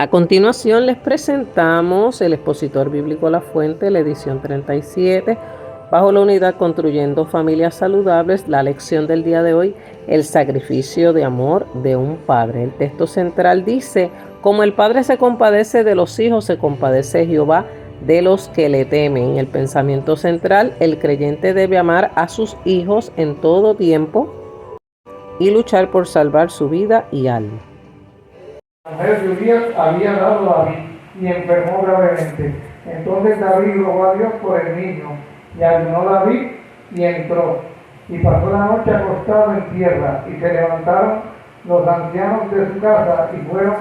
A continuación les presentamos el expositor bíblico La Fuente, la edición 37, bajo la unidad Construyendo Familias Saludables, la lección del día de hoy, el sacrificio de amor de un padre. El texto central dice: como el padre se compadece de los hijos, se compadece Jehová de los que le temen. El pensamiento central: el creyente debe amar a sus hijos en todo tiempo y luchar por salvar su vida y alma. La mujer de Urías había dado a David y enfermó gravemente. Entonces David rogó a Dios por el niño, y ayunó David y entró, y pasó la noche acostado en tierra, y se levantaron los ancianos de su casa y fueron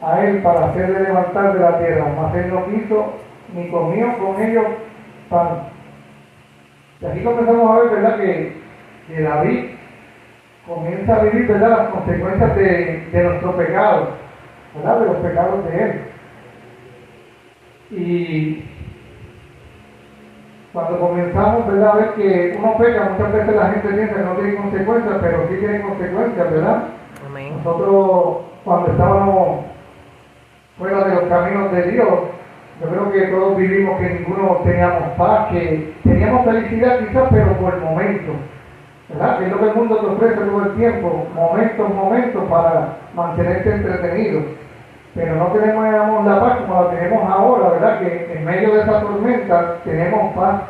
a él para hacerle levantar de la tierra, mas él no quiso ni comió con ellos pan. Y aquí comenzamos a ver, ¿verdad?, que David comienza a vivir, ¿verdad?, las consecuencias de nuestro pecado, ¿verdad?, de los pecados de él. Y cuando comenzamos, ¿verdad?, a ver que uno peca, muchas veces la gente piensa que no tiene consecuencias, pero sí tiene consecuencias, ¿verdad? Amén. Nosotros, cuando estábamos fuera de los caminos de Dios, yo creo que todos vivimos que ninguno teníamos paz, que teníamos felicidad quizás, pero por el momento, ¿verdad? Que es lo que el mundo te ofrece todo el tiempo, momentos para mantenerte entretenido. Pero no tenemos la paz como la tenemos ahora, ¿verdad? Que en medio de esa tormenta tenemos paz.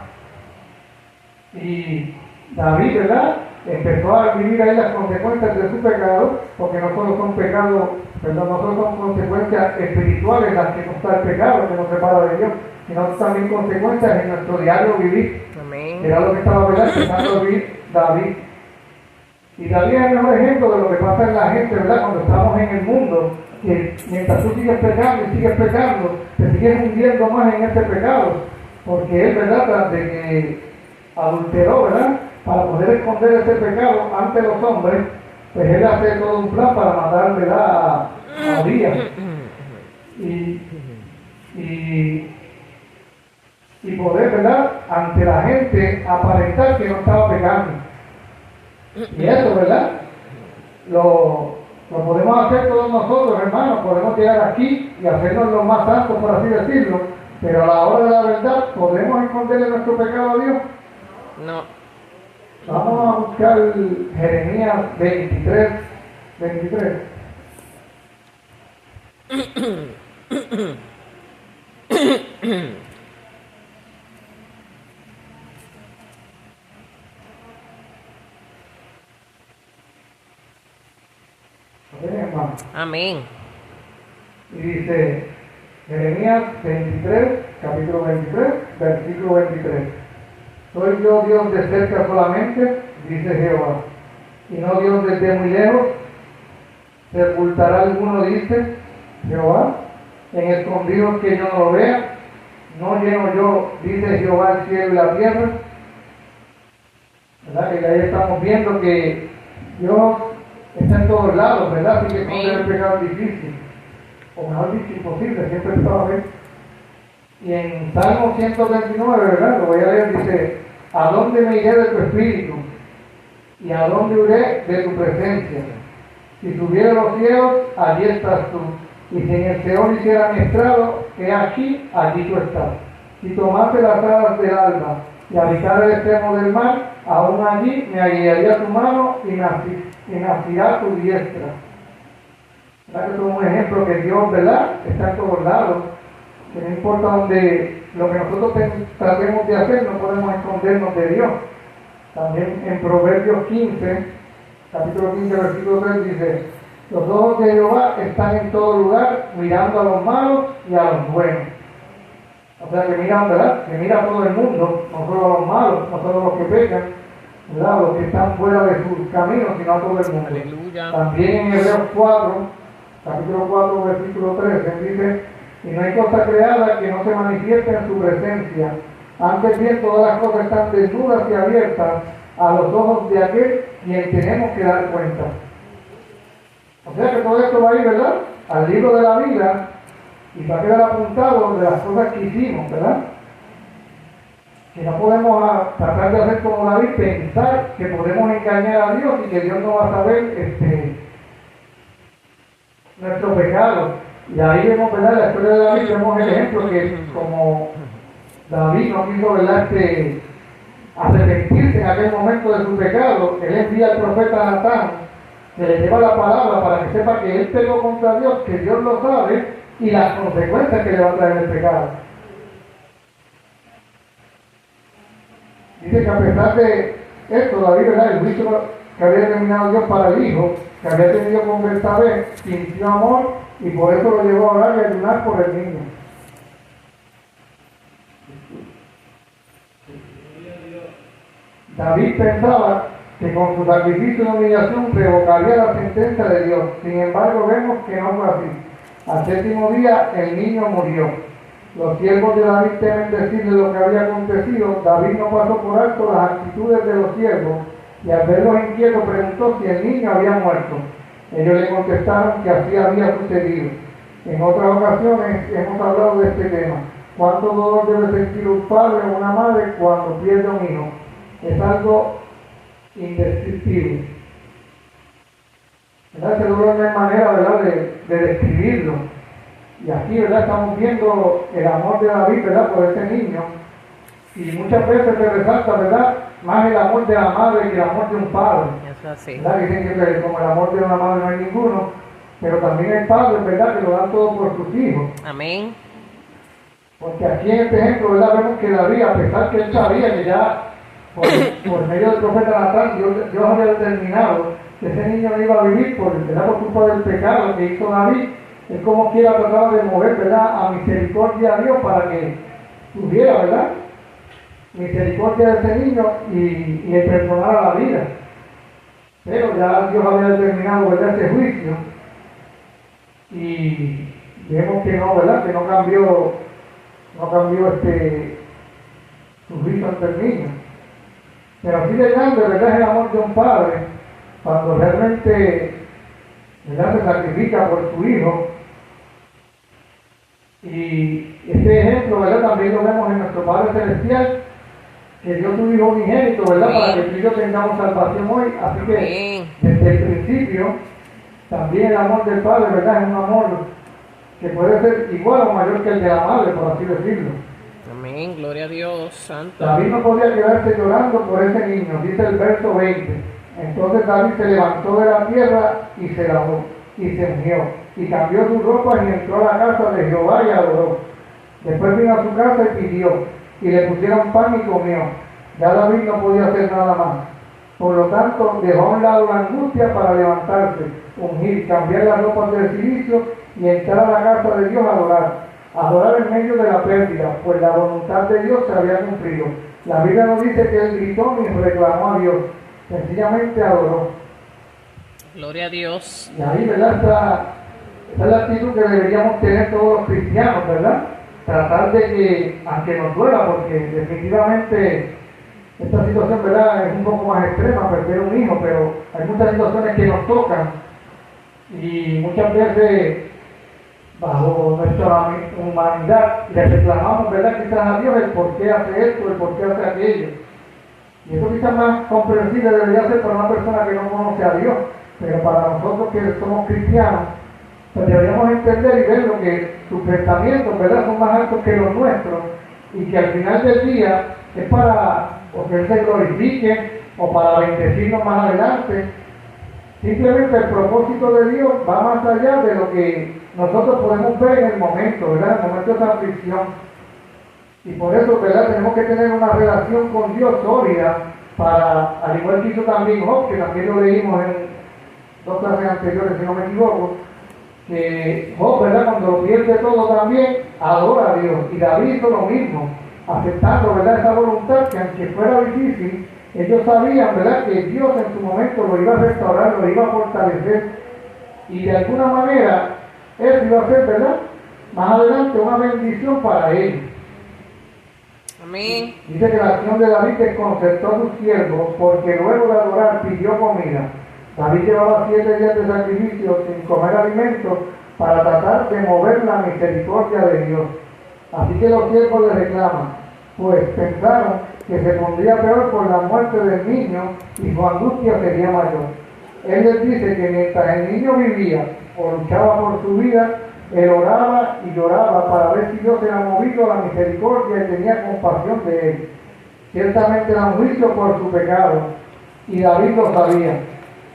Y David, ¿verdad?, empezó a vivir ahí las consecuencias de su pecado, porque no solo son pecados, perdón, no solo son consecuencias espirituales las que nos da el pecado, que nos separa de Dios, sino también consecuencias en nuestro diario vivir. Amén. Era lo que estaba, ¿verdad?, empezando a vivir David. Y David es el mejor ejemplo de lo que pasa en la gente, ¿verdad?, cuando estamos en el mundo, que mientras tú sigues pecando y sigues pecando, te sigues hundiendo más en ese pecado, porque él, ¿verdad?, tras de que adulteró, ¿verdad?, para poder esconder ese pecado ante los hombres, pues él hace todo un plan para matar, ¿verdad?, a Urías. Y poder, ¿verdad?, ante la gente aparentar que no estaba pecando. Y eso, ¿verdad?, lo podemos hacer todos nosotros, hermanos. Podemos llegar aquí y hacernos los más santos, por así decirlo, pero a la hora de la verdad, ¿podemos esconderle nuestro pecado a Dios? No. Vamos a buscar Jeremías 23. Amén. Y dice Jeremías 23, capítulo 23, versículo 23. ¿Soy yo Dios de cerca solamente?, dice Jehová, y no Dios desde muy lejos. ¿Sepultará alguno, dice Jehová, en escondidos que yo no lo vea? ¿No lleno yo, dice Jehová, el cielo y la tierra? ¿Verdad? Que ahí estamos viendo que Dios está en todos lados, ¿verdad? Así que esconder el pecado es difícil, o mejor dicho, imposible, siempre estaba bien. Y en Salmo 129, ¿verdad?, lo voy a leer, dice: ¿a dónde me iré de tu espíritu? ¿Y a dónde iré de tu presencia? Si subiera a los cielos, allí estás tú. Y si en el Seol hiciera mi estrado, he aquí, allí tú estás. Si tomase las alas del alba y habitara el extremo del mar, aún allí me guiaría tu mano y me asirá tu diestra. ¿Verdad que es un ejemplo que Dios, ¿verdad?, está en todos lados? Que no importa donde lo que nosotros tratemos de hacer, no podemos escondernos de Dios. También en Proverbios 15, capítulo 15, versículo 3 dice: los ojos de Jehová están en todo lugar, mirando a los malos y a los buenos. O sea que miran, ¿verdad?, que mira a todo el mundo, no solo a los malos, no solo a los que pecan, ¿verdad?, los que están fuera de sus caminos, sino a todo el mundo. Aleluya. También en Hebreos 4, capítulo 4, versículo 13 dice: y no hay cosa creada que no se manifieste en su presencia. Antes bien, todas las cosas están desnudas y abiertas a los ojos de aquel quien tenemos que dar cuenta. O sea que todo esto va a ir, ¿verdad?, al libro de la vida, y va a quedar apuntado de las cosas que hicimos, ¿verdad? Que no podemos tratar de hacer como David, pensar que podemos engañar a Dios y que Dios no va a saber nuestro pecado. Y ahí vemos, ¿verdad? En la historia de David vemos el ejemplo que como David no quiso, ¿verdad? Arrepentirse en aquel momento de su pecado, él envía al profeta Natán, que le lleva la palabra para que sepa que él pecó contra Dios, que Dios lo sabe, y las consecuencias que le va a traer el pecado. Dice que a pesar de esto, David, ¿verdad? El juicio que había terminado Dios para el hijo, que había tenido con Betsabé, sintió amor y por eso lo llevó a orar y a ayunar por el niño. David pensaba que con su sacrificio y humillación revocaría la sentencia de Dios. Sin embargo, vemos que no fue así. Al séptimo día, el niño murió. Los siervos de David temen decirle lo que había acontecido. David no pasó por alto las actitudes de los siervos y al verlos inquietos preguntó si el niño había muerto. Ellos le contestaron que así había sucedido. En otras ocasiones hemos hablado de este tema. ¿Cuánto dolor debe sentir un padre o una madre cuando pierde un hijo? Es algo indescriptible. ¿Verdad? Ese dolor no hay manera, ¿verdad?, de describirlo. Y aquí, ¿verdad?, estamos viendo el amor de David, ¿verdad?, por ese niño. Y muchas veces se resalta, ¿verdad?, más el amor de la madre que el amor de un padre. Eso así. ¿Verdad? Dicen que como el amor de una madre no hay ninguno, pero también hay padres, ¿verdad?, que lo dan todo por sus hijos. Amén. Porque aquí en este ejemplo, ¿verdad?, vemos que David, a pesar que él sabía que ya por medio del profeta Natán, Dios había determinado que ese niño no iba a vivir por culpa del pecado que hizo David, él como quiera trataba de mover, ¿verdad?, a misericordia a Dios para que tuviera, ¿verdad?, misericordia de ese niño y le perdonara la vida. Pero ya Dios había determinado, ¿verdad?, ese juicio y vemos que no, ¿verdad?, que no cambió su juicio ante el niño. Pero así de grande, ¿verdad?, es el amor de un padre cuando realmente, ¿verdad?, se sacrifica por su hijo. Y este ejemplo, ¿verdad?, también lo vemos en nuestro Padre Celestial, que dio su Hijo unigénito, ¿verdad?, para que tú y yo tengamos salvación hoy. Así que desde el principio, también el amor del Padre, ¿verdad?, es un amor que puede ser igual o mayor que el de la madre, por así decirlo. Amén, gloria a Dios, santo. David no podía quedarse llorando por ese niño, dice el verso 20. Entonces David se levantó de la tierra y se lavó, y se ungió, y cambió sus ropas y entró a la casa de Jehová y adoró. Después vino a su casa y pidió, y le pusieron pan y comió. Ya David no podía hacer nada más. Por lo tanto, dejó a un lado la angustia para levantarse, ungir, cambiar las ropas del silicio y entrar a la casa de Dios a adorar. Adorar en medio de la pérdida, pues la voluntad de Dios se había cumplido. La Biblia no dice que él gritó ni reclamó a Dios, sencillamente adoró. Gloria a Dios. Y ahí, ¿verdad?, esa es la actitud que deberíamos tener todos los cristianos, ¿verdad? Tratar de que, aunque nos duela, porque definitivamente esta situación, ¿verdad?, es un poco más extrema, perder un hijo, pero hay muchas situaciones que nos tocan y muchas veces bajo nuestra humanidad le reclamamos, ¿verdad?, quizás a Dios el por qué hace esto, el por qué hace aquello. Y eso quizás más comprensible debería ser para una persona que no conoce a Dios, pero para nosotros que somos cristianos, pues deberíamos entender y ver lo que sus pensamientos, ¿verdad?, son más altos que los nuestros y que al final del día es para o que Él se glorifique o para bendecirnos más adelante. Simplemente el propósito de Dios va más allá de lo que nosotros podemos ver en el momento, ¿verdad?, en el momento de esa aflicción. Y por eso, ¿verdad?, tenemos que tener una relación con Dios sólida para, al igual que hizo también Job, que también lo leímos en 2 clases anteriores, si no me equivoco, que Job, ¿verdad?, cuando lo pierde todo también, adora a Dios. Y David hizo lo mismo, aceptando, ¿verdad?, esa voluntad que aunque fuera difícil, ellos sabían, ¿verdad?, que Dios en su momento lo iba a restaurar, lo iba a fortalecer. Y de alguna manera, eso iba a ser, ¿verdad?, más adelante una bendición para ellos. Amén. Dice que la acción de David desconcertó a sus siervos porque luego de adorar pidió comida. David llevaba 7 días de sacrificio sin comer alimentos para tratar de mover la misericordia de Dios. Así que los siervos le reclaman, pues pensaron que se pondría peor por la muerte del niño y su angustia sería mayor. Él les dice que mientras el niño vivía o luchaba por su vida, él oraba y lloraba para ver si Dios era movido a la misericordia y tenía compasión de él. Ciertamente era un juicio por su pecado, y David lo sabía.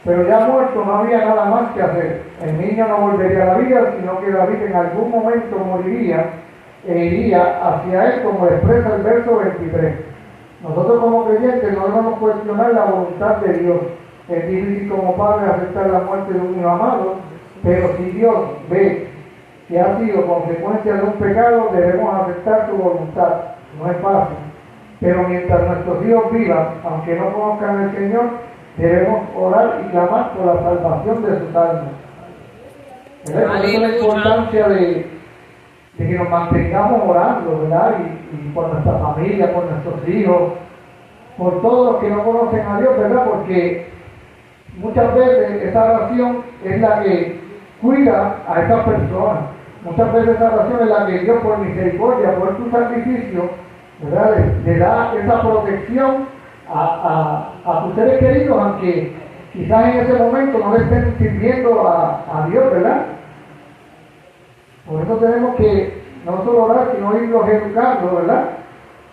Pero ya muerto no había nada más que hacer. El niño no volvería a la vida, sino que David en algún momento moriría e iría hacia él, como expresa el verso 23. Nosotros como creyentes no debemos cuestionar la voluntad de Dios. Es difícil como padre aceptar la muerte de un hijo amado, pero si Dios ve que ha sido consecuencia de un pecado, debemos aceptar su voluntad. No es fácil, pero mientras nuestros hijos vivan, aunque no conozcan al Señor, debemos orar y clamar por la salvación de sus almas. Por eso la importancia de que nos mantengamos orando, ¿verdad? Y por nuestra familia, por nuestros hijos, por todos los que no conocen a Dios, ¿verdad? Porque muchas veces esa oración es la que cuida a esas personas. Muchas veces esa oración es la que Dios, por misericordia, por tu sacrificio, ¿verdad? Le da esa protección a tus seres queridos, aunque quizás en ese momento no le estén sirviendo a Dios, ¿verdad? Por eso tenemos que no solo orar, sino irlos educando, ¿verdad?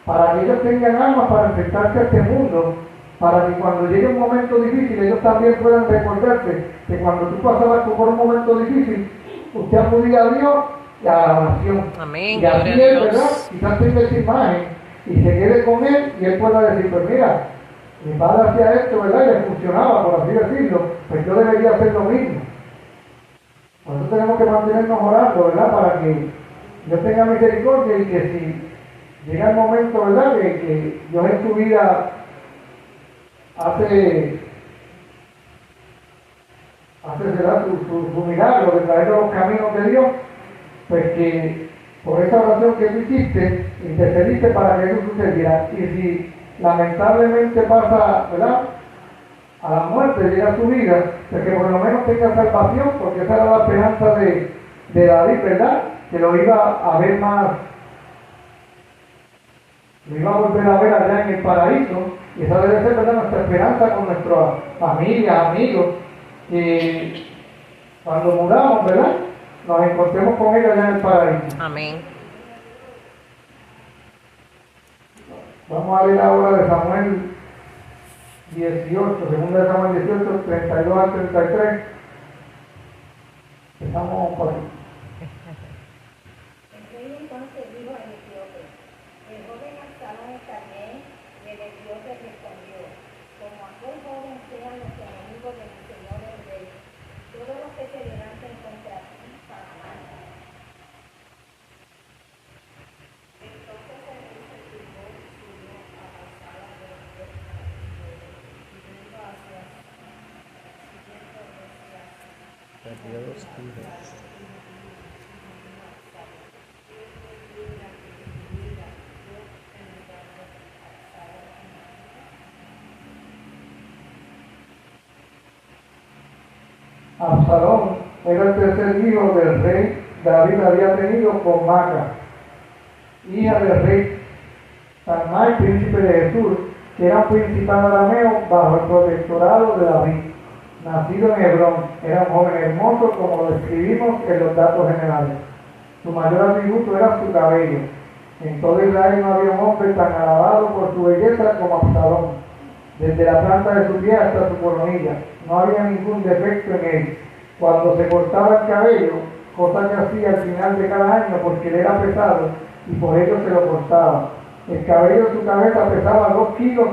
Para que ellos tengan armas para enfrentarse a este mundo, para que cuando llegue un momento difícil, ellos también puedan recordarse que cuando tú pasabas por un momento difícil, usted acudía a Dios y a la oración. Amén. Y así es, ¿verdad? Quizás tenga esa imagen y se quede con él y él pueda decir, pues mira, mi padre hacía esto, ¿verdad? Y le funcionaba, por así decirlo, pues yo debería hacer lo mismo. Por eso tenemos que mantenernos orando, ¿verdad? Para que Dios tenga misericordia y que si llega el momento, ¿verdad? Que Dios en tu vida hace ¿verdad? Su milagro de traer los caminos de Dios, pues que por esa oración que tú hiciste, intercediste para que eso sucediera. Y si lamentablemente pasa, ¿verdad?, a la muerte, llega a su vida, pues que por lo menos tenga salvación, porque esa era la esperanza de David, ¿verdad?, que lo iba a ver más, lo iba a volver a ver allá en el paraíso. Y esa debe ser, ¿verdad?, nuestra esperanza con nuestra familia, amigos, que cuando muramos, ¿verdad?, nos encontremos con ellos allá en el paraíso. Amén. Vamos a leer ahora de Samuel 18, segunda de Samuel 18, 32 al 33. Empezamos por ahí. El rey entonces dijo al etíope: el joven Absalón está bien. Y el etíope respondió: como aquel joven sean los enemigos de mi señor el rey, todos los que se levanten contra ti para matar. Entonces el rey se turbó y subió a Absalón de los pies y vino hacia siguiendo hacia Absalón era el tercer hijo del rey David había tenido con Maca, hija del rey Talmai, príncipe de Jesús, que era un principado arameo bajo el protectorado de David, nacido en Hebrón. Era un joven hermoso, como lo describimos en los datos generales. Su mayor atributo era su cabello. En todo Israel no había un hombre tan alabado por su belleza como Absalón, desde la planta de su pie hasta su coronilla. No había ningún defecto en él. Cuando se cortaba el cabello, cosa que hacía al final de cada año porque le era pesado y por ello se lo cortaba, el cabello de su cabeza pesaba 2,5 kilos.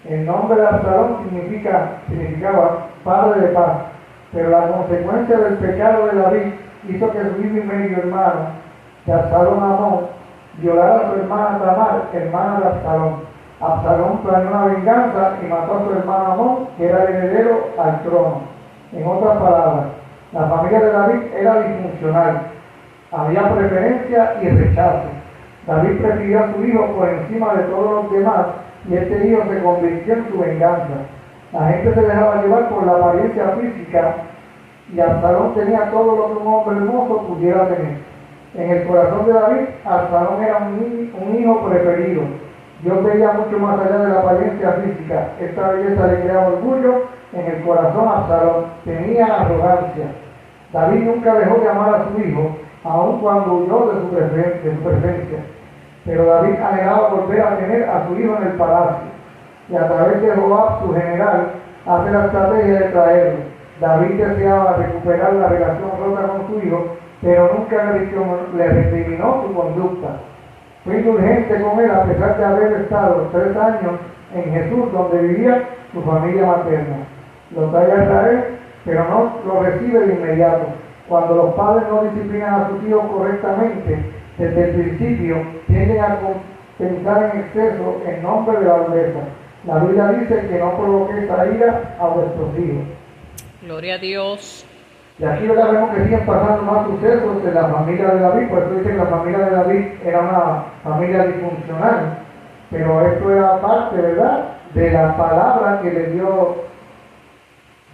El nombre de Absalón significaba padre de paz, pero la consecuencia del pecado de David hizo que su hijo y medio hermano, de Absalón Amón, violara a su hermana Tamar, hermana de Absalón. Absalón planeó una venganza y mató a su hermano Amón, que era el heredero al trono. En otras palabras, la familia de David era disfuncional. Había preferencia y rechazo. David prefirió a su hijo por encima de todos los demás y este hijo se convirtió en su venganza. La gente se dejaba llevar por la apariencia física y Absalón tenía todo lo que un hombre hermoso pudiera tener. En el corazón de David, Absalón era un hijo preferido. Dios veía mucho más allá de la apariencia física. Esta belleza le creaba orgullo. En el corazón Absalón tenía arrogancia. David nunca dejó de amar a su hijo, aun cuando huyó de su presencia. Pero David anhelaba volver a tener a su hijo en el palacio, y a través de Joab, su general, hace la estrategia de traerlo. David deseaba recuperar la relación rota con su hijo, pero nunca le recriminó su conducta. Fue indulgente con él a pesar de haber estado 3 años en Jesús, donde vivía su familia materna. Lo trae a Israel, pero no lo recibe de inmediato. Cuando los padres no disciplinan a sus hijos correctamente, desde el principio tienden a pensar en exceso en nombre de la dureza. La Biblia dice que no provoquéis a ira a vuestros hijos. Gloria a Dios. Y aquí vemos que siguen pasando más sucesos en la familia de David, por eso dice que la familia de David era una familia disfuncional, pero esto era parte, ¿verdad?, de la palabra que le dio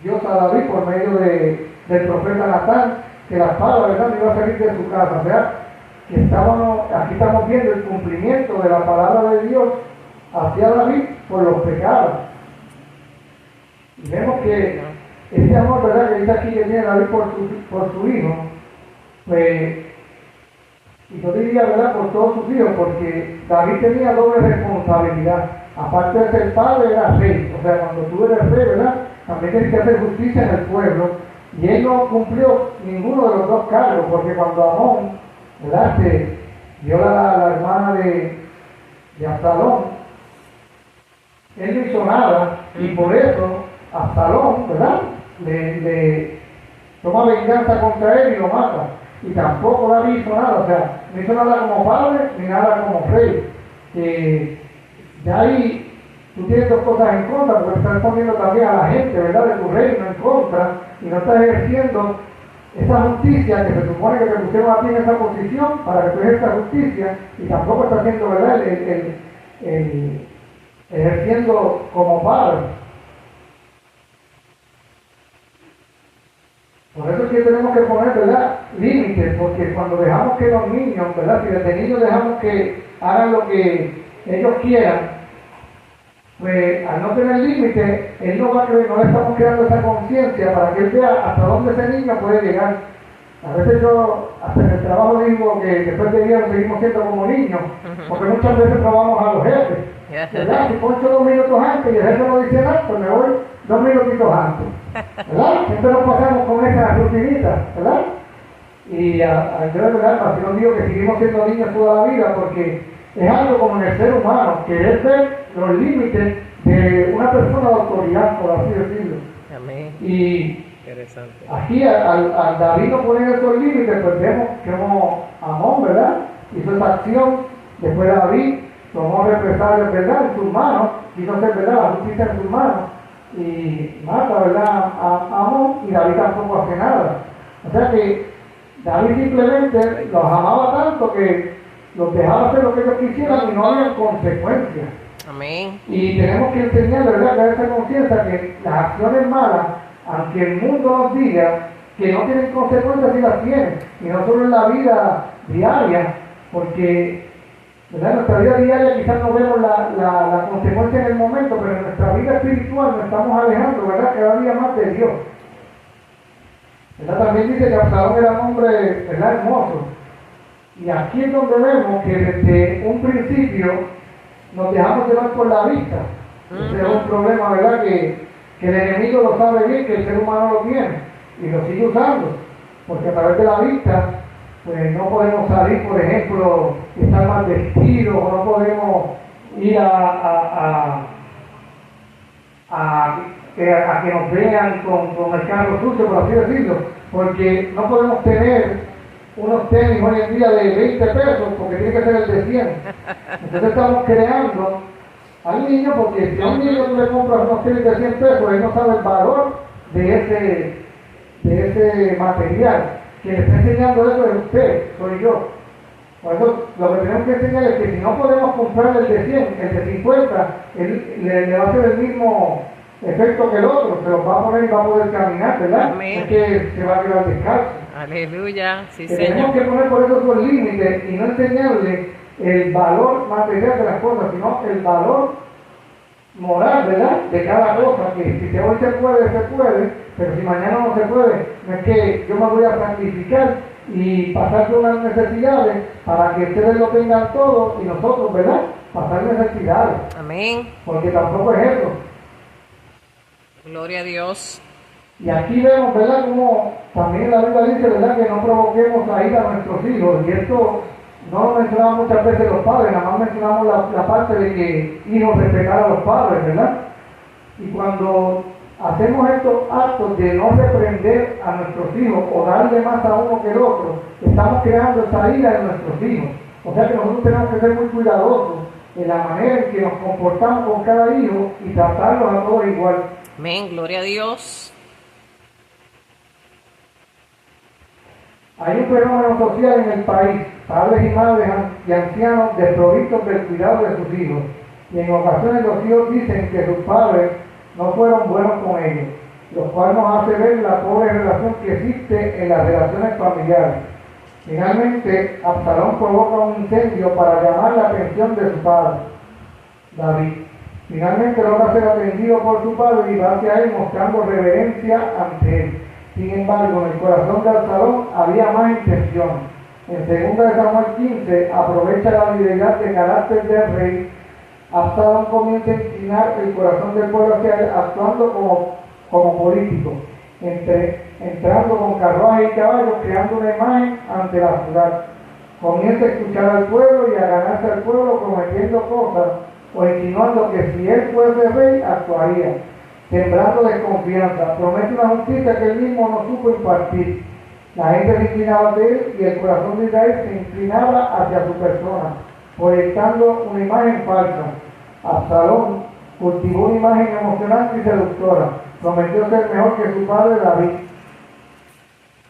Dios a David por medio del profeta Natán, que la espada, ¿verdad?, no iba a salir de su casa. O sea, que aquí estamos viendo el cumplimiento de la palabra de Dios hacia David por los pecados. Y vemos que ese amor, ¿verdad?, que dice aquí que tiene David por su hijo, pues, y yo diría, ¿verdad?, por todos sus hijos, porque David tenía doble responsabilidad. Aparte de ser padre, era rey. O sea, cuando tú eres rey, ¿verdad?, también tienes que hacer justicia en el pueblo. Y él no cumplió ninguno de los 2 cargos, porque cuando Amón, ¿verdad?, se dio la hermana de Absalón, él no hizo nada, y por eso Absalón, ¿verdad?, le toma venganza contra él y lo mata. Y tampoco David hizo nada, o sea, no hizo nada como padre ni nada como rey. Ya ahí tú tienes 2 cosas en contra, porque estás poniendo también a la gente, ¿verdad?, de tu reino en contra, y no estás ejerciendo esa justicia que se supone que te pusieron a ti en esa posición para que tú ejerzas justicia, y tampoco estás haciendo, ¿verdad?, ejerciendo como padre. Por eso es que tenemos que poner, ¿verdad?, límites, porque cuando dejamos que los niños, ¿verdad?, si desde niños dejamos que hagan lo que ellos quieran, pues al no tener límites, él no va a creer, no le estamos creando esa conciencia para que él vea hasta dónde ese niño puede llegar. A veces yo, hasta en el trabajo digo que después de día seguimos siendo como niños, porque muchas veces probamos a los jefes, ¿verdad? Si poncho 2 minutos antes y el jefe no dice nada, pues me voy 2 minutitos antes, ¿verdad? Siempre nos pasamos con esa rutinita, ¿verdad? Y yo de verdad, no digo que seguimos siendo niños toda la vida, porque es algo como en el ser humano, que es ver los límites de una persona de autoridad, por así decirlo. Amén. Y interesante. Aquí al David no poner esos límites, pues vemos que como Amón, ¿verdad?, hizo esa acción. Después David tomó represalias, ¿verdad?, en sus manos, quiso hacer, ¿verdad?, la justicia en sus manos, y mata, ¿verdad?, a Amón, y David tampoco hace nada. O sea que David simplemente los amaba tanto que los dejaba hacer lo que ellos quisieran y no había consecuencias. Amén. Y tenemos que enseñar, ¿verdad?, a esa conciencia que las acciones malas, aunque el mundo nos diga que no tienen consecuencias, sí las tienen, y no solo en la vida diaria, porque, ¿verdad?, en nuestra vida diaria quizás no vemos la consecuencia en el momento, pero en nuestra vida espiritual nos estamos alejando, ¿verdad?, cada día más de Dios. ¿Verdad? También dice que Absalón era un hombre, ¿verdad?, hermoso. Y aquí es donde vemos que desde un principio nos dejamos llevar por la vista. Ese es un problema, ¿verdad?, que el enemigo lo sabe bien, que el ser humano lo tiene y lo sigue usando, porque a través de la vista pues no podemos salir, por ejemplo, estar mal vestidos, o no podemos ir a que nos vean con el carro sucio, por así decirlo, porque no podemos tener unos tenis hoy en día de 20 pesos, porque tiene que ser el de 100. Entonces estamos creando al niño, porque si a un niño tú le compras unos tenis de 100 pesos, él no sabe el valor de ese material. Quien le está enseñando eso es usted, soy yo. Por eso lo que tenemos que enseñar es que si no podemos comprar el de 100, el de 50, le va a hacer el mismo efecto que el otro, se los va a poner y va a poder caminar, ¿verdad? Amén. Es que se va a quedar descalzo. Aleluya, sí, Que Señor. tenemos que poner por eso esos límites y no enseñarle el valor material de las cosas, sino el valor moral, ¿verdad? De cada cosa, que si hoy se puede, pero si mañana no se puede, no es que yo me voy a sacrificar y pasar por unas necesidades para que ustedes lo tengan todo y nosotros, ¿verdad? Pasar necesidades. Amén. Porque tampoco es eso. Gloria a Dios. Y aquí vemos, ¿verdad? Como también la Biblia dice, ¿verdad? Que no provoquemos a ir a nuestros hijos. Y esto no lo mencionamos muchas veces los padres, nada más mencionamos la parte de que hijos respetar a los padres, ¿verdad? Y cuando hacemos estos actos de no reprender a nuestros hijos o darle más a uno que el otro, estamos creando esa ira en nuestros hijos. O sea que nosotros tenemos que ser muy cuidadosos en la manera en que nos comportamos con cada hijo y tratarlos a todos igual. Amén, gloria a Dios. Hay un fenómeno social en el país, padres y madres y ancianos desprovistos del cuidado de sus hijos, y en ocasiones los hijos dicen que sus padres no fueron buenos con ellos, lo cual nos hace ver la pobre relación que existe en las relaciones familiares. Finalmente, Absalón provoca un incendio para llamar la atención de su padre, David. Finalmente logra ser atendido por su padre y va hacia él mostrando reverencia ante él. Sin embargo, en el corazón de Absalón había más intención. En 2 Samuel 15, aprovecha la habilidad de carácter del rey. Absalón comienza a inclinar el corazón del pueblo hacia él, actuando como político, entrando con carruajes y caballos, creando una imagen ante la ciudad. Comienza a escuchar al pueblo y a ganarse al pueblo prometiendo cosas o insinuando que si él fuese rey, actuaría. Sembrando desconfianza, promete una justicia que él mismo no supo impartir. La gente se inclinaba ante él y el corazón de Israel se inclinaba hacia su persona, proyectando una imagen falsa. Absalón cultivó una imagen emocionante y seductora. Prometió ser mejor que su padre David.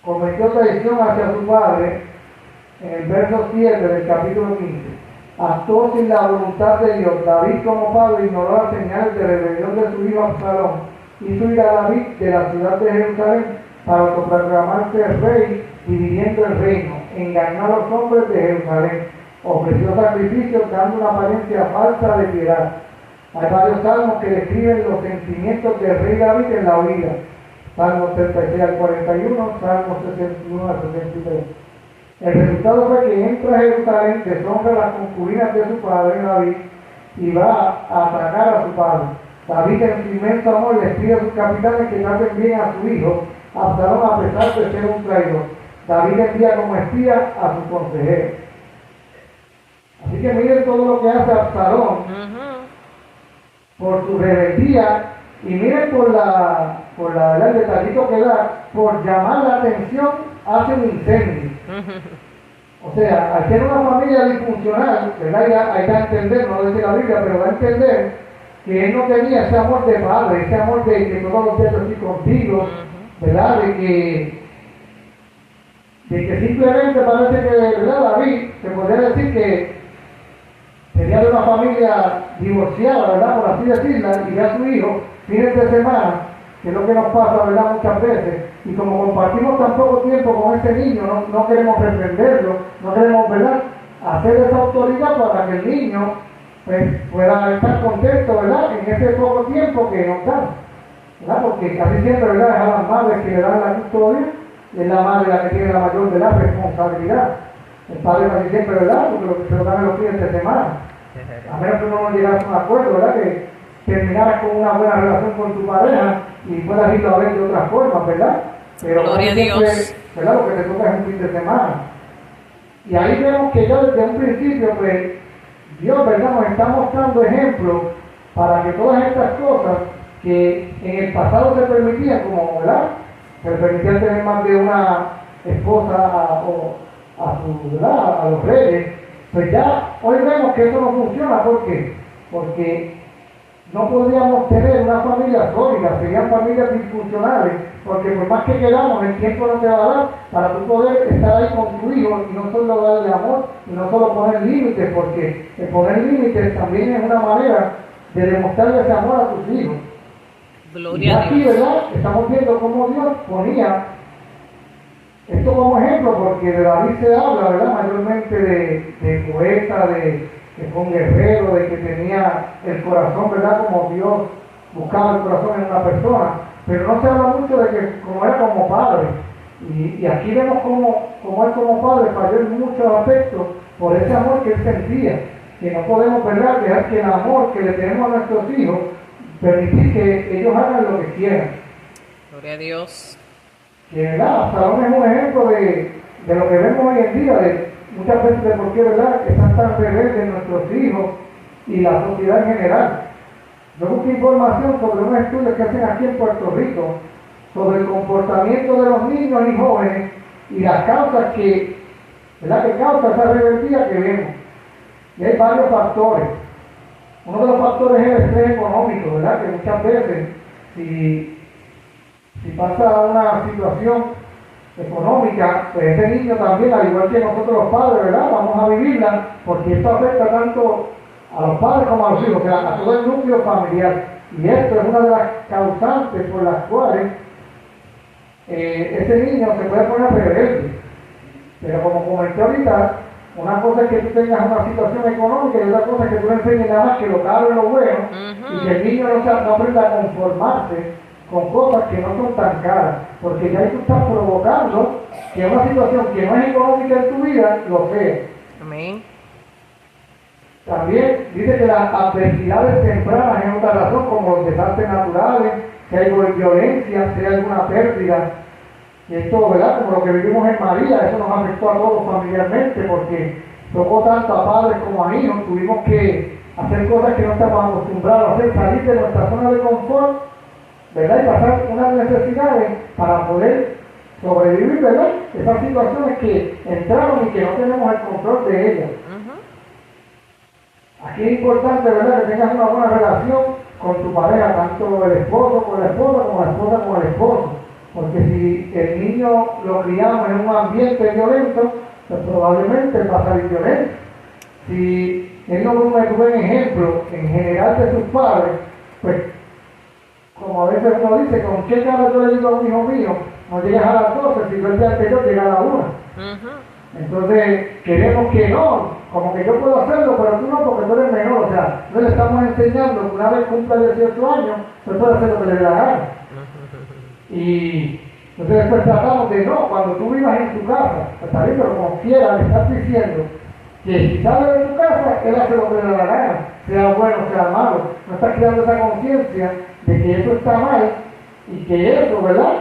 Cometió traición hacia su padre en el verso 7 del capítulo 15. Actuó sin la voluntad de Dios. David como padre ignoró las señales de rebelión de su hijo Absalón. Hizo ir a David de la ciudad de Jerusalén para autoproclamarse rey, dividiendo el reino. Engañó a los hombres de Jerusalén. Ofreció sacrificios dando una apariencia falsa de piedad. Hay varios salmos que describen los sentimientos del rey David en la huida. Salmo 36 al 41, Salmo 61 al 63. El resultado fue que entra a Jerusalén, deshonra a las concubinas de su padre David y va a atacar a su padre. David, en su inmenso amor, les pide a sus capitanes que traten bien a su hijo Absalón a pesar de ser un traidor. David envía como espía a su consejero. Así que miren todo lo que hace Absalón por su rebeldía y miren por el detallito que da, por llamar la atención, hace un incendio. O sea, al ser una familia disfuncional, ¿verdad? Ya hay que entender, no lo dice la Biblia, pero da a entender que él no tenía ese amor de padre, ese amor de que todos los días yo estoy contigo, ¿verdad? De que simplemente parece que, ¿verdad? David, se podría decir que tenía de una familia divorciada, ¿verdad? Por así decirla, y ve a su hijo fines de semana, que es lo que nos pasa, ¿verdad? Muchas veces, y como compartimos tan poco tiempo con ese niño, no queremos reprenderlo, no queremos, ¿verdad?, hacer esa autoridad para que el niño pues, pueda estar contento, ¿verdad?, en ese poco tiempo que nos dan, ¿verdad?, porque casi siempre, ¿verdad?, es a las madres que le dan la custodia, y es la madre la que tiene la mayor de la responsabilidad. El padre casi siempre, ¿verdad?, porque lo que se lo dan en los fines de semana, a menos que uno no llegase a un acuerdo, ¿verdad?, que terminaras con una buena relación con tu pareja y puedas irlo a ver de otras formas, ¿verdad? Pero Gloria a Dios. ¿verdad? Lo que te toca es un fin de semana. Y ahí vemos que ya desde un principio, pues, Dios, ¿verdad?, nos está mostrando ejemplos para que todas estas cosas que en el pasado se permitían, como, ¿verdad?, se permitían tener más de una esposa a los reyes, pues ya hoy vemos que eso no funciona. ¿Por qué? Porque no podríamos tener una familia sólida, serían familias disfuncionales, porque por más que queramos, el tiempo no te va a dar para tú poder estar ahí con tu hijo y no solo darle amor, y no solo poner límites, porque el poner límites también es una manera de demostrarle ese amor a tus hijos. Gloria y a aquí, Dios. ¿verdad?, estamos viendo cómo Dios ponía esto como ejemplo, porque de David se habla, ¿verdad?, mayormente de poeta, que fue un guerrero, de que tenía el corazón, ¿verdad? Como Dios buscaba el corazón en una persona, pero no se habla mucho de que como era como padre. Y aquí vemos como él como padre falló en muchos aspectos por ese amor que él sentía, que no podemos, ¿verdad?, dejar que el amor que le tenemos a nuestros hijos, permitir que ellos hagan lo que quieran. Gloria a Dios. Que, ¿verdad? Absalón es un ejemplo de lo que vemos hoy en día, de muchas veces de por qué, ¿verdad?, están tan rebeldes nuestros hijos y la sociedad en general. Yo busqué información sobre unos estudios que hacen aquí en Puerto Rico sobre el comportamiento de los niños y jóvenes y las causas ¿verdad?, que causa esa rebeldía que vemos. Y hay varios factores. Uno de los factores es el estrés económico, ¿verdad?, que muchas veces si pasa una situación económica, pues ese niño también, al igual que nosotros los padres, ¿verdad?, vamos a vivirla, porque esto afecta tanto a los padres como a los hijos, o sea, a todo el núcleo familiar. Y esto es una de las causantes por las cuales ese niño se puede poner rebelde. Pero como comenté ahorita, una cosa es que tú tengas una situación económica y otra cosa es que tú le enseñes nada más que lo caro y lo bueno, y que el niño no aprenda a conformarse con cosas que no son tan caras, porque ya ahí tú estás provocando que una situación que no es económica en tu vida lo sea. Amén. También dice que las adversidades tempranas es otra razón, como los desastres naturales, si hay violencia, si hay alguna pérdida. Y esto, ¿verdad?, como lo que vivimos en María, eso nos afectó a todos familiarmente, porque tocó tanto a padres como a hijos, tuvimos que hacer cosas que no estábamos acostumbrados a hacer, salir de nuestra zona de confort, ¿verdad?, y pasar unas necesidades para poder sobrevivir, ¿verdad?, esas situaciones que entraron y que no tenemos el control de ellas. Aquí es importante, ¿verdad?, que tengas una buena relación con tu pareja, tanto el esposo con la esposa como la esposa con el esposo. Porque si el niño lo criamos en un ambiente violento, pues probablemente va a salir violento. Si él no tuvo un buen ejemplo en general de sus padres, pues como a veces uno dice, ¿con qué cara yo le digo a un hijo mío? No llegas a las 12, si yo el día anterior llega a la 1. Entonces queremos que no, como que yo puedo hacerlo, pero tú no, porque tú eres menor. O sea, no le estamos enseñando que una vez cumpla 18 años, pues puede hacer lo que le dé la gana. Y entonces después tratamos de no, cuando tú vivas en tu casa, está bien, pero como quiera, le estás diciendo que si sale de tu casa, él hace lo que le da la gana, sea bueno, sea malo. No estás creando esa conciencia de que eso está mal y que eso, ¿verdad?,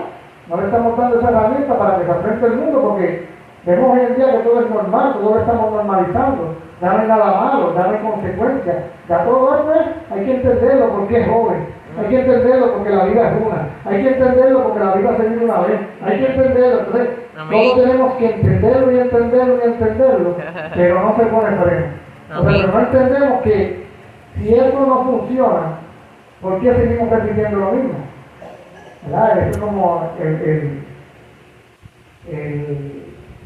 no le estamos dando esa herramienta para que se enfrente el mundo, porque vemos hoy en día que todo es normal, todo lo estamos normalizando, ya no hay nada malo, ya no hay consecuencias, ya todo esto hay que entenderlo porque es joven. Hay que entenderlo porque la vida es una. Hay que entenderlo porque la vida se vive una vez. Hay que entenderlo. Entonces, todos tenemos que entenderlo y entenderlo y entenderlo, pero no se pone freno. O sea, pero no entendemos que si eso no funciona, ¿por qué seguimos repitiendo lo mismo? ¿Verdad? Eso es como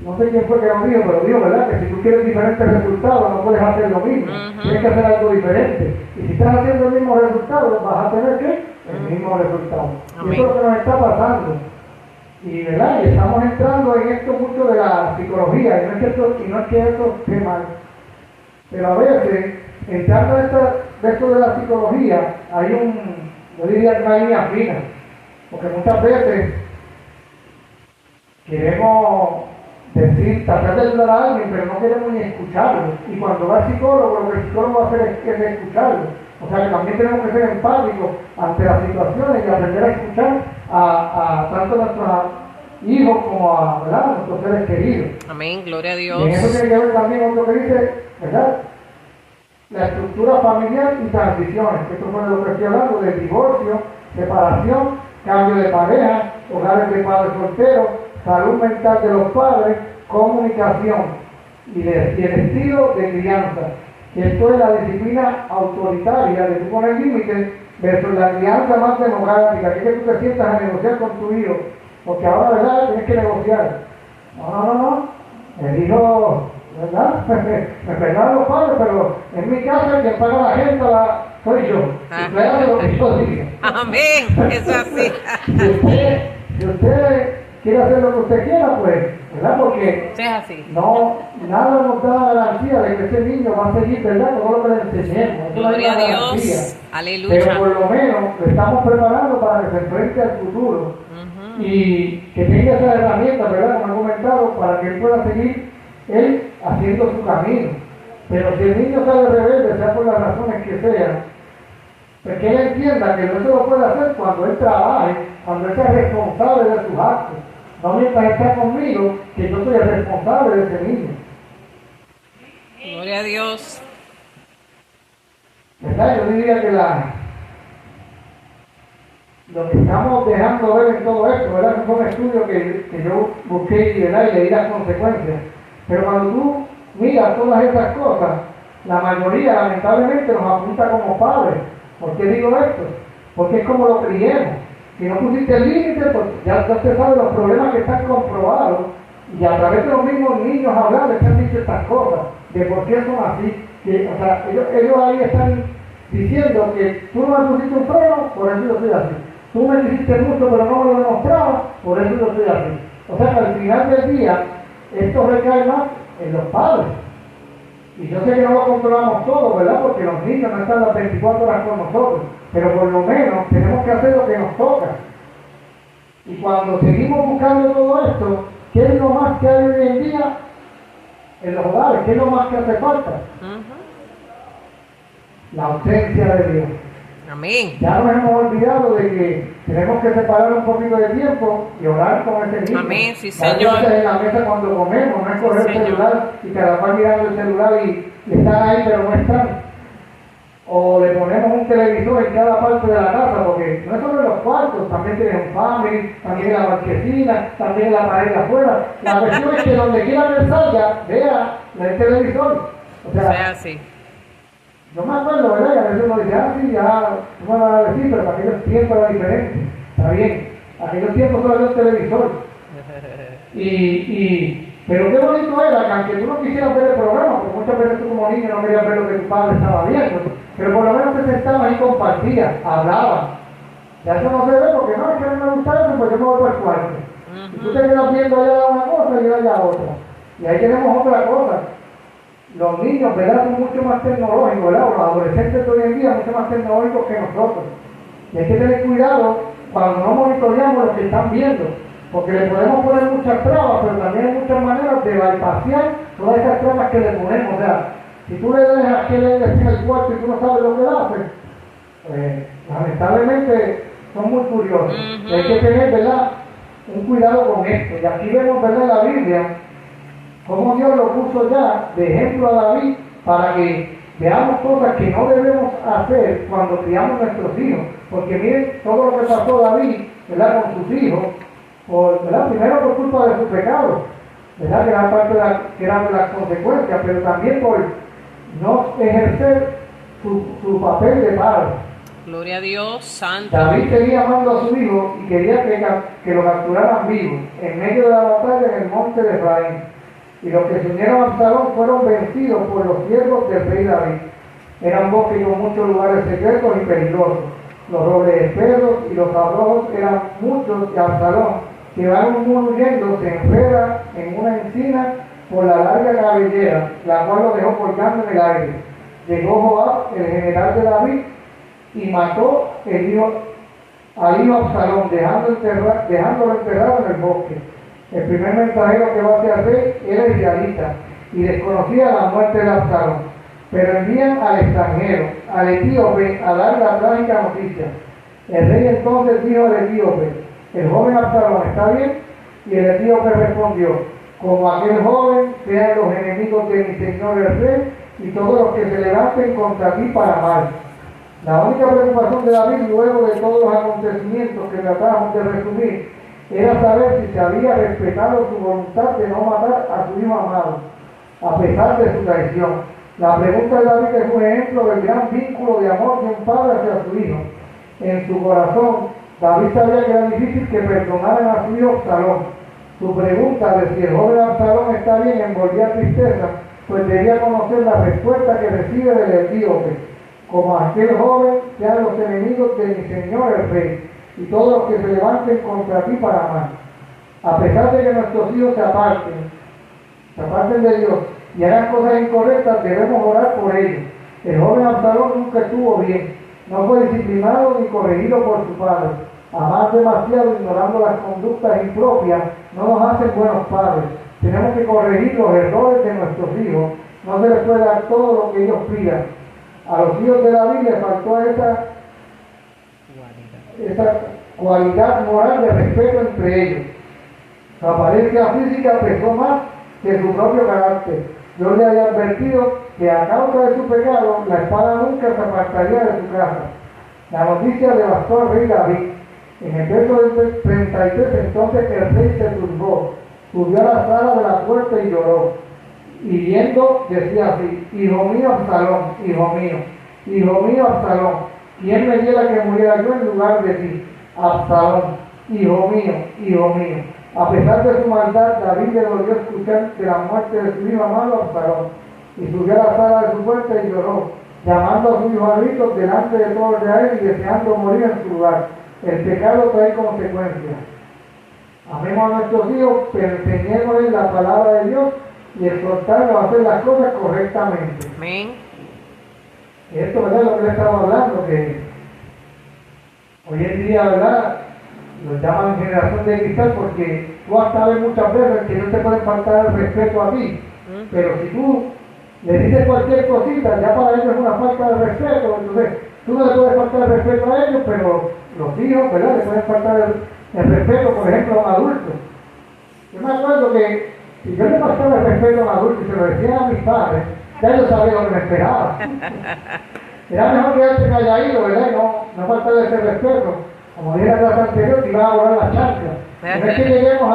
no sé quién fue que lo dijo, pero dijo, ¿verdad?, que si tú quieres diferentes resultados no puedes hacer lo mismo, tienes que hacer algo diferente. Y si estás haciendo el mismo resultado, vas a tener ¿qué? El mismo resultado. Y eso es lo que nos está pasando. Y, ¿verdad?, y estamos entrando en esto mucho de la psicología, y no es que eso esté mal. Pero a veces, entrando de esto de la psicología, hay yo diría una línea fina, porque muchas veces queremos tratar de ayudar a alguien, pero no queremos ni escucharlo. Y cuando va el psicólogo, lo que el psicólogo va a hacer es escucharlo. O sea que también tenemos que ser empáticos ante las situaciones y aprender a escuchar a tanto a nuestros hijos como a, ¿verdad?, a nuestros seres queridos. Amén, gloria a Dios. Y en eso tiene que ver también otro que dice, ¿verdad?, la estructura familiar y transiciones. Esto fue de lo que estoy hablando, de divorcio, separación, cambio de pareja, hogares de padres solteros, salud mental de los padres, comunicación y el estilo de crianza. Esto es la disciplina autoritaria de tú poner límites versus la crianza más democrática, que es que tú te sientas a negociar con tu hijo, porque ahora, ¿verdad?, tienes que negociar. No. El hijo, ¿verdad? Me perdonan los padres, pero en mi casa quien paga la gente soy yo. Usted hace lo que yo diga. Amén, es así. Si usted quiere hacer lo que usted quiera, pues, ¿verdad? Porque Sí, es así. no, nada nos da garantía de que ese niño va a seguir, ¿verdad? Todo lo que le enseñemos. Eso no hay Gloria una a garantía. Dios. Pero Aleluya. por lo menos lo estamos preparando para que se enfrente al futuro Ujú. y que tenga esas herramientas, ¿verdad? Como he comentado, para que él pueda seguir él haciendo su camino. Pero si el niño sale rebelde, sea por las razones que sean, pues que él entienda que no se lo puede hacer cuando él trabaje, cuando él sea responsable de sus actos. No mientras está conmigo, que yo soy el responsable de ese niño. Gloria a Dios. ¿Verdad? Yo diría que lo que estamos dejando ver en todo esto, ¿verdad? Fue un estudio que yo busqué y, ¿verdad? Y leí las consecuencias. Pero cuando tú miras todas esas cosas, la mayoría lamentablemente nos apunta como padres. ¿Por qué digo esto? Porque es como lo criemos. Si no pusiste el límite, pues ya usted sabe los problemas que están comprobados y a través de los mismos niños hablar que han dicho estas cosas, de por qué son así. Que, o sea, ellos ahí están diciendo que tú no me pusiste un freno, por eso yo soy así. Tú me dijiste mucho, pero no me lo demostrabas, por eso yo soy así. O sea que al final del día, esto recae más en los padres. Y yo sé que no lo controlamos todo, ¿verdad? Porque los niños no están las 24 horas con nosotros, pero por lo menos tenemos que hacer lo que nos toca. Y cuando seguimos buscando todo esto, ¿qué es lo más que hay hoy en día en los hogares? ¿Qué es lo más que hace falta? Ujú. La ausencia de Dios. Amén. Ya nos hemos olvidado de que tenemos que separar un poquito de tiempo y orar con ese niño. Amén, sí, Dar Señor. gracias en la mesa cuando comemos, no es coger Sí, el Señor. celular y cada cual mirando el celular y están ahí pero no están. O le ponemos un televisor en cada parte de la casa, porque no es solo en los cuartos, también tienen un family, también en la marquesina, también en la pared de afuera. La cuestión es que donde quiera que salga, vea el televisor. O sea, Sea así. yo me acuerdo, ¿verdad? Y a veces uno dice, sí, ya, no me van a decir, pero para aquellos tiempos era diferente. Está bien, aquellos tiempos solo había un televisor. Pero qué bonito era, que aunque tú no quisieras ver el programa, porque muchas veces tú como niño no querías ver lo que tu padre estaba viendo, pero por lo menos te sentabas y compartías, hablabas. Ya eso no se ve porque no, es que a mí me gusta eso, pues yo me voy para el cuarto. Y tú te quedas viendo allá una cosa y allá otra. Y ahí tenemos otra cosa. Los niños, ¿verdad?, son mucho más tecnológicos, ¿verdad? Los adolescentes de hoy en día son mucho más tecnológicos que nosotros. Y hay que tener cuidado cuando no monitoreamos lo que están viendo, porque le podemos poner muchas trabas, pero también hay muchas maneras de bypassar todas esas trabas que le ponemos. O sea, si tú le dejas que le des en el cuarto y tú no sabes lo que hace, pues lamentablemente son muy curiosos. Y hay que tener, ¿verdad?, un cuidado con esto. Y aquí vemos, ¿verdad?, en la Biblia, cómo Dios lo puso ya de ejemplo a David para que veamos cosas que no debemos hacer cuando criamos nuestros hijos. Porque miren todo lo que pasó David, ¿verdad?, con sus hijos, ¿verdad?, primero por culpa de su pecado, ¿verdad?, que era parte que eran las consecuencias, pero también por no ejercer su papel de padre. Gloria a Dios, santo. David seguía amando a su hijo y quería que lo capturaran vivo en medio de la batalla en el monte de Efraín. Y los que se unieron a Absalón fueron vencidos por los siervos del rey David. Eran bosques con muchos lugares secretos y peligrosos. Los robles espesos y los abrojos eran muchos, y Absalón, que va un muro huyendo, se enreda en una encina por la larga cabellera, la cual lo dejó colgando en el aire. Llegó Joab, el general de David, y mató al hijo Absalón, dejándolo enterrado en el bosque. El primer mensajero que va hacia el rey era israelita y desconocía la muerte de Absalón, pero envían al extranjero, al etíope, a dar la trágica noticia. El rey entonces dijo al etíope: el joven Absalón está bien. Y el etíope respondió: como aquel joven, sean los enemigos de mi señor el rey y todos los que se levanten contra ti para mal. La única preocupación de David, luego de todos los acontecimientos que tratamos de resumir, era saber si se había respetado su voluntad de no matar a su hijo amado, a pesar de su traición. La pregunta de David es un ejemplo del gran vínculo de amor de un padre hacia su hijo. En su corazón, David sabía que era difícil que perdonaran a su hijo Absalón. Su pregunta de si el joven Absalón está bien envolvía tristeza, pues debía conocer la respuesta que recibe del etíope: como aquel joven, sean los enemigos de mi señor el rey, y todos los que se levanten contra ti para mal. A pesar de que nuestros hijos se aparten de Dios y hagan cosas incorrectas, debemos orar por ellos. El joven Absalón nunca estuvo bien, no fue disciplinado ni corregido por su padre. Amar demasiado ignorando las conductas impropias no nos hacen buenos padres. Tenemos que corregir los errores de nuestros hijos. No se les puede dar todo lo que ellos pidan. A los hijos de David les faltó esa cualidad moral de respeto entre ellos. Su apariencia física pesó más que su propio carácter. Dios le había advertido que a causa de su pecado la espada nunca se apartaría de su casa. La noticia devastó al rey David. En el verso 33, entonces el rey se turbó, subió a la sala de la puerta y lloró. Y viendo, decía así: hijo mío Absalón, hijo mío Absalón, ¿quién me diera que muriera yo en lugar de ti? Absalón, hijo mío, hijo mío. A pesar de su maldad, David le dolió escuchar de la muerte de su hijo amado Absalón, y subió a la sala de su puerta y lloró, llamando a su hijo a gritos delante de todo Israel y deseando morir en su lugar. El pecado trae consecuencias. Amemos a nuestros hijos, pero enseñémosles la palabra de Dios y exhortarlos a hacer las cosas correctamente. Amén. Esto, ¿verdad?, es lo que le estaba hablando, que hoy en día, ¿verdad?, lo llaman generación de cristal porque tú hasta ves muchas veces que no te pueden faltar el respeto a ti, pero si tú le dices cualquier cosita, ya para ellos es una falta de respeto. Entonces tú no le puedes faltar el respeto a ellos, pero los hijos, ¿verdad?, le pueden faltar el respeto, por ejemplo, a un adulto. Yo me acuerdo que si yo le faltaba el respeto a un adulto y se lo decía a mis padres, ya ellos sabían lo que me esperaba. Era mejor quedarse calladito, ¿verdad?, y no faltarle ese respeto. Como dije la clase anterior, que iba a volar la chancla. No es que lleguemos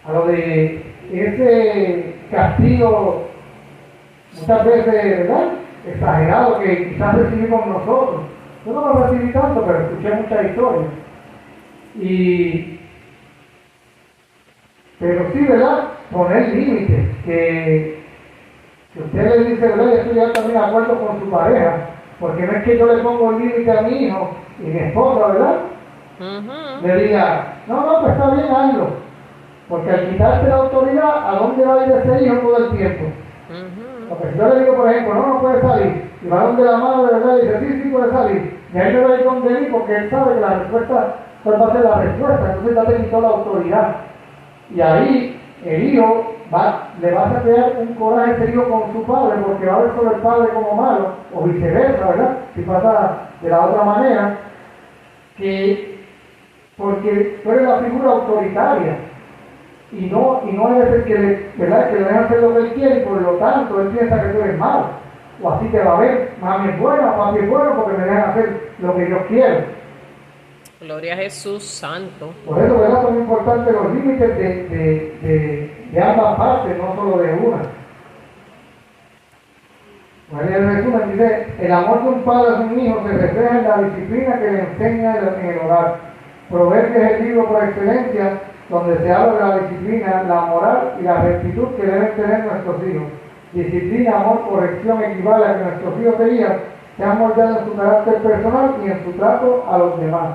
a lo de ese castigo muchas veces, ¿verdad?, exagerado que quizás recibimos nosotros. Yo no lo recibí tanto, pero escuché muchas historias. Pero sí, ¿verdad?, poner límites, que usted le dice, ¿verdad?, yo estoy ya también de acuerdo con su pareja, porque no es que yo le pongo el límite a mi hijo y mi esposa, ¿verdad?, le diga, no, pues está bien, hazlo, porque al quitarte la autoridad, ¿a dónde va a ir ese hijo todo el tiempo? Porque si yo le digo, por ejemplo, no puede salir, y va donde la madre, ¿verdad?, y dice, sí, puede salir, y ahí me va a ir donde mí, porque él sabe que la respuesta pues va a ser la respuesta, entonces ya te quitó la autoridad. Y ahí el hijo le va a crear un coraje serio con su padre, porque va a ver solo el padre como malo, o viceversa, ¿verdad?, si pasa de la otra manera, porque tú eres la figura autoritaria, y no debe ser ¿verdad?, que le dejan hacer lo que él quiere, y por lo tanto él piensa que tú eres malo, o así te va a ver: mami es buena, papi es bueno, porque me dejan hacer lo que yo quiero. Gloria a Jesús Santo. Por eso, ¿verdad?, son importantes los límites de ambas partes, no solo de una. Bueno, el resumen dice: el amor de un padre a su hijo se refleja en la disciplina que le enseña en el hogar. Proverbios es el libro por excelencia donde se habla de la disciplina, la moral y la rectitud que deben tener nuestros hijos. Disciplina, amor, corrección equivale a que nuestros hijos de día sean moldeados en su carácter personal y en su trato a los demás.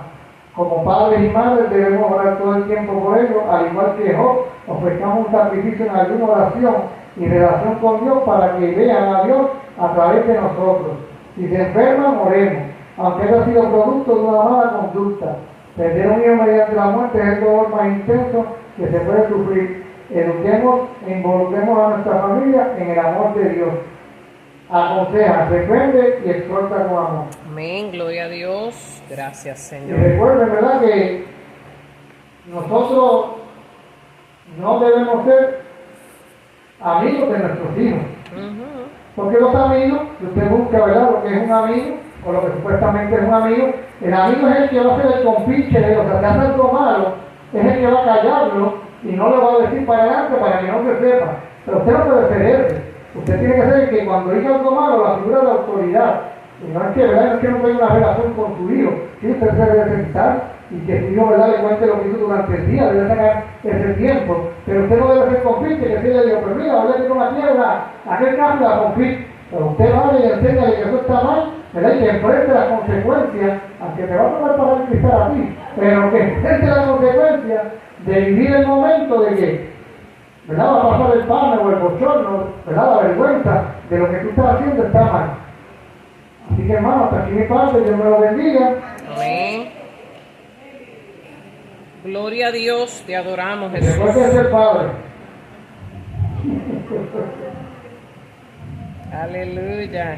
Como padres y madres debemos orar todo el tiempo por ellos, al igual que Job, ofrezcamos un sacrificio en alguna oración y relación con Dios para que vean a Dios a través de nosotros. Si se enferman, oremos, aunque haya sido producto de una mala conducta. Perder un hijo mediante la muerte es el dolor más intenso que se puede sufrir. Eduquemos e involucremos a nuestra familia en el amor de Dios. Aconseja, reprende y exhorta con amor. Amén, gloria a Dios. Gracias, Y Señor. recuerden, ¿verdad?, que nosotros no debemos ser amigos de nuestros hijos. Porque los amigos, si usted busca, ¿verdad?, lo que es un amigo, o lo que supuestamente es un amigo, el amigo es el que va a ser el compinche de ellos. O sea, si hace algo malo, es el que va a callarlo y no le va a decir para adelante para que no se sepa. Pero usted no puede cederse. Usted tiene que ser el que cuando diga algo malo, la figura de la autoridad. Y no es que, ¿verdad?, no es que no tenga una relación con su hijo. Sí, usted se debe sentar y que su hijo, ¿verdad?, le cuente lo que hizo durante el día, debe sacar ese tiempo. Pero usted no debe ser compinche, que si le digo, pero mira, hablé con la tierra, aquel cambio la compinche. Pero usted vale y enséñale que eso está mal, ¿verdad?, y que enfrente las consecuencias, aunque te va a tomar para el cristal a ti, pero que enfrente las consecuencias de vivir el momento de que, ¿verdad?, va a pasar el pan o el bochorno, ¿verdad?, la vergüenza de lo que tú estás haciendo está mal. Así que, hermano, hasta aquí mi parte, Dios me lo bendiga. Amén. Gloria a Dios, te adoramos, Jesús. Recuerde de ser padre. Aleluya.